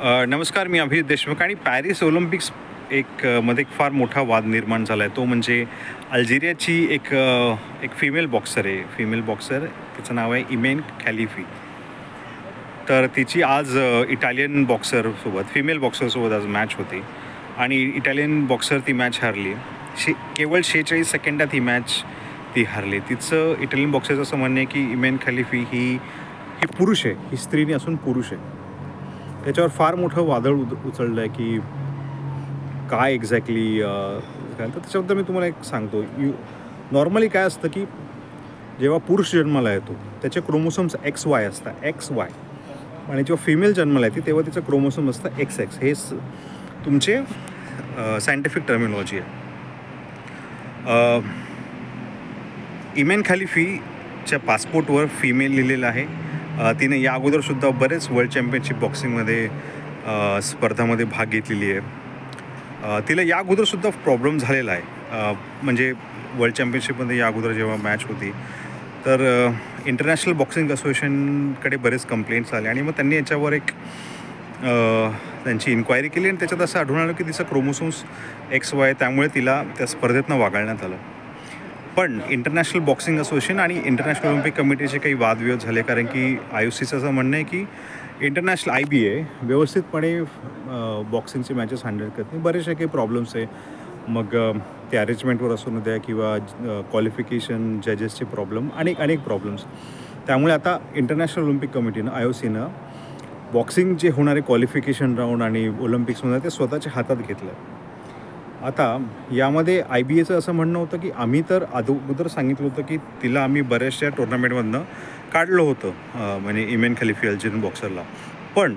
नमस्कार, मी अभिजित देशमुख. आणि Paris Olympics मध्ये एक फार मोठा वाद निर्माण झाला आहे. तो म्हणजे अल्जेरियाची एक फिमेल बॉक्सर आहे. फिमेल बॉक्सर, तिचं नाव आहे इमेन खलिफी. तर तिची आज इटालियन बॉक्सरसोबत, फिमेल बॉक्सरसोबत आज मॅच होती आणि इटालियन बॉक्सर ती मॅच हारली. केवळ 46 सेकंदात ही मॅच ती हारली. तिचं इटालियन बॉक्सरचं असं म्हणणं आहे की इमेन खलिफी ही पुरुष आहे, ही स्त्रीने असून पुरुष आहे. त्याच्यावर फार मोठं वादळ उचललं आहे की काय एक्झॅक्टली काय. तर त्याच्याबद्दल मी तुम्हाला एक सांगतो. नॉर्मली काय असतं की जेव्हा पुरुष जन्माला येतो त्याचे क्रोमोसोम्स XY असतात, XY. आणि जेव्हा फिमेल जन्माला येते तेव्हा तिचं क्रोमोसोम असतं XX. हे तुमचे सायंटिफिक टर्मिनॉलॉजी आहे. इमेन खलिफीच्या पासपोर्टवर फिमेल लिहिलेलं आहे. तिने या अगोदरसुद्धा बरेच वर्ल्ड चॅम्पियनशिप बॉक्सिंगमध्ये स्पर्धामध्ये भाग घेतलेली आहे. तिला या अगोदरसुद्धा प्रॉब्लेम झालेला आहे. म्हणजे वर्ल्ड चॅम्पियनशिपमध्ये या अगोदर जेव्हा मॅच होती तर इंटरनॅशनल बॉक्सिंग असोसिएशनकडे बरेच कंप्लेंट्स आले आणि मग त्यांनी याच्यावर एक त्यांची इन्क्वायरी केली आणि त्याच्यात असं आढळून आलं की तिचं क्रोमोसोम्स XY, त्यामुळे तिला त्या स्पर्धेतनं वगळण्यात आलं. पण इंटरनॅशनल बॉक्सिंग असोसिएशन आणि इंटरनॅशनल ऑलिम्पिक कमिटीचे काही वादविवाद झाले, कारण की IOCचं असं म्हणणं आहे की इंटरनॅशनल IBA व्यवस्थितपणे बॉक्सिंगचे मॅचेस हँडल करत नाही. बरेचसे काही प्रॉब्लेम्स आहे. मग ते अरेंजमेंटवर असून द्या किंवा क्वालिफिकेशन जजेसचे प्रॉब्लेम, अनेक प्रॉब्लेम्स. त्यामुळे आता इंटरनॅशनल ऑलिम्पिक कमिटीनं, IOCनं बॉक्सिंग जे होणारे क्वालिफिकेशन राऊंड आणि ऑलिम्पिक्समध्ये ते स्वतःच्या हातात घेतलं. आता यामध्ये IBAचं असं म्हणणं होतं की आम्ही तर अगोदर सांगितलं होतं की तिला आम्ही बऱ्याचशा टुर्नामेंटमधनं काढलं होतं, म्हणजे इमेन खलिफी अल्जेरियन बॉक्सरला. पण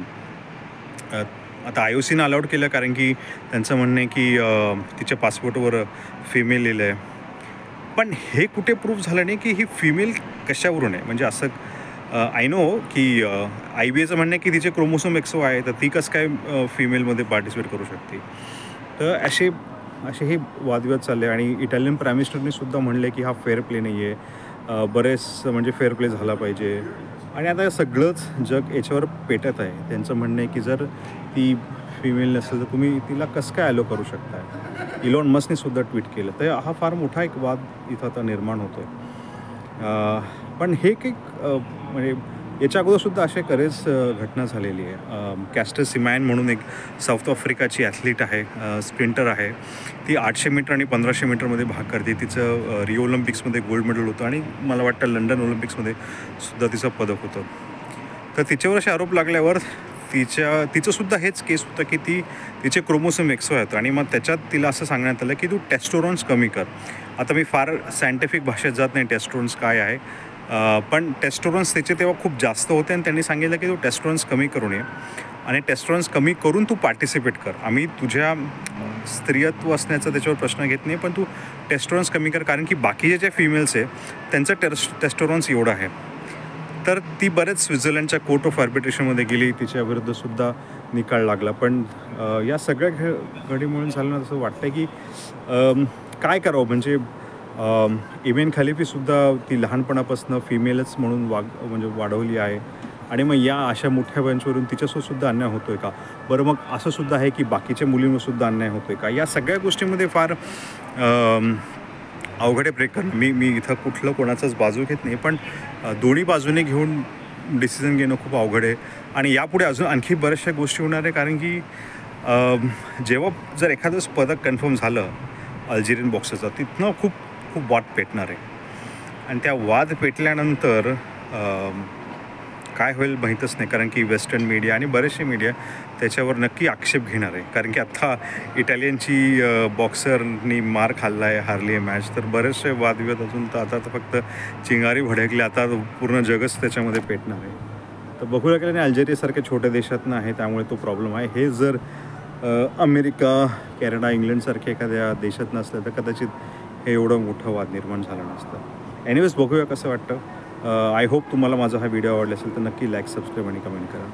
आता IOCनं अलाउड केलं, कारण की त्यांचं म्हणणं आहे की तिच्या पासपोर्टवर फिमेल लिहिलं आहे. पण हे कुठे प्रूफ झालं नाही की ही फिमेल कशावरून आहे. म्हणजे असं आय नो की IBAचं म्हणणं आहे की तिचे क्रोमोसोम XY आहे, तर ती कसं काय फिमेलमध्ये पार्टिसिपेट करू शकते. तर असे हे वादविवाद चालले. आणि इटालियन प्राईम मिनिस्टरने सुद्धा म्हणले की हा फेअर प्ले नाही आहे, बरेच म्हणजे फेअर प्ले झाला पाहिजे. आणि आता सगळंच जग याच्यावर पेटत आहे. त्यांचं म्हणणं आहे की जर ती फिमेल नसेल तर तुम्ही तिला कसं काय अलो करू शकताय. इलॉन मस्कने सुद्धा ट्विट केलं. तर हा फार मोठा एक वाद इथं आता निर्माण होतो आहे. पण हे काही म्हणजे याच्या अगोदरसुद्धा असे बरेच घटना झालेली आहे. कॅस्टर सिमॅन म्हणून एक साऊथ आफ्रिकाची ॲथलीट आहे, स्प्रिंटर आहे. ती 800 मीटर आणि 1500 मीटरमध्ये भाग करते. तिचं रिओ ऑलिम्पिक्समध्ये गोल्ड मेडल होतं आणि मला वाटतं लंडन ऑलिम्पिक्समध्ये सुद्धा तिचं पदक होतं. तर तिच्यावर असे आरोप लागल्यावर तिचंसुद्धा हेच केस होतं की तिचे क्रोमोसोम XY होतं आणि मग त्याच्यात तिला असं सांगण्यात आलं की तू टेस्टोरॉन्स कमी कर. आता मी फार सायंटिफिक भाषेत जात नाही टेस्टोरॉन्स काय आहे, पण टेस्टोरॉन्स त्याचे तेव्हा खूप जास्त होते आणि त्यांनी सांगितलं की तू टेस्टोरॉन्स कमी करून ये आणि टेस्टोरॉन्स कमी करून तू पार्टिसिपेट कर. आम्ही तुझ्या स्त्रियत्व असण्याचा त्याच्यावर प्रश्न घेत नाही, पण तू टेस्टोरॉन्स कमी कर, कारण की बाकीचे जे फिमेल्स आहे त्यांचं टेस्टोरॉन्स एवढं आहे. तर ती बरेच स्वित्झर्लंडच्या कोर्ट ऑफ आर्बिट्रेशनमध्ये गेली, तिच्याविरुद्धसुद्धा निकाल लागला. पण या सगळ्या घडीमुळे झालं असं वाटतं की काय करावं. म्हणजे इमेन खलिफीसुद्धा ती लहानपणापासून फिमेलच म्हणून म्हणजे वाढवली आहे आणि मग या अशा मोठ्या बेंचवरून तिच्यासोबतसुद्धा अन्याय होतो आहे का. बरं, मग असंसुद्धा आहे की बाकीच्या मुलींवरसुद्धा अन्याय होतो आहे का. या सगळ्या गोष्टीमध्ये फार अवघड ब्रेक करणं. मी इथं कुठलं कोणाचाच बाजू घेत नाही, पण दोन्ही बाजूने घेऊन डिसिजन घेणं खूप अवघड आहे. आणि यापुढे अजून आणखी बऱ्याचशा गोष्टी होणार आहे, कारण की जेव्हा जर एखादंच पदक कन्फर्म झालं अल्जेरियन बॉक्सरचं, तिथनं खूप वाद पेटणार आहे. आणि त्या वाद पेटल्यानंतर काय होईल माहीतच नाही, कारण की वेस्टर्न मीडिया आणि बरेचसे मीडिया त्याच्यावर नक्की आक्षेप घेणार आहे. कारण की आत्ता इटालियनची बॉक्सरनी मार खाल्ला आहे, हारली आहे मॅच. तर बरेचसे वादविवाद अजून तर आता फक्त चिंगारी भडकली, आता पूर्ण जगच त्याच्यामध्ये पेटणार आहे. तर बघूया की अल्जेरियासारख्या छोट्या देशातनं आहे, त्यामुळे तो प्रॉब्लेम आहे. हे जर अमेरिका, कॅनडा, इंग्लंडसारख्या एखाद्या देशात नसलं तर कदाचित हे एवढं मोठं वाद निर्माण झालं नसतं. एनिवेज, बघूया कसं वाटतं. आय होप तुम्हाला माझा हा व्हिडिओ आवडला असेल तर नक्की लाईक, सबस्क्राईब आणि कमेंट करा.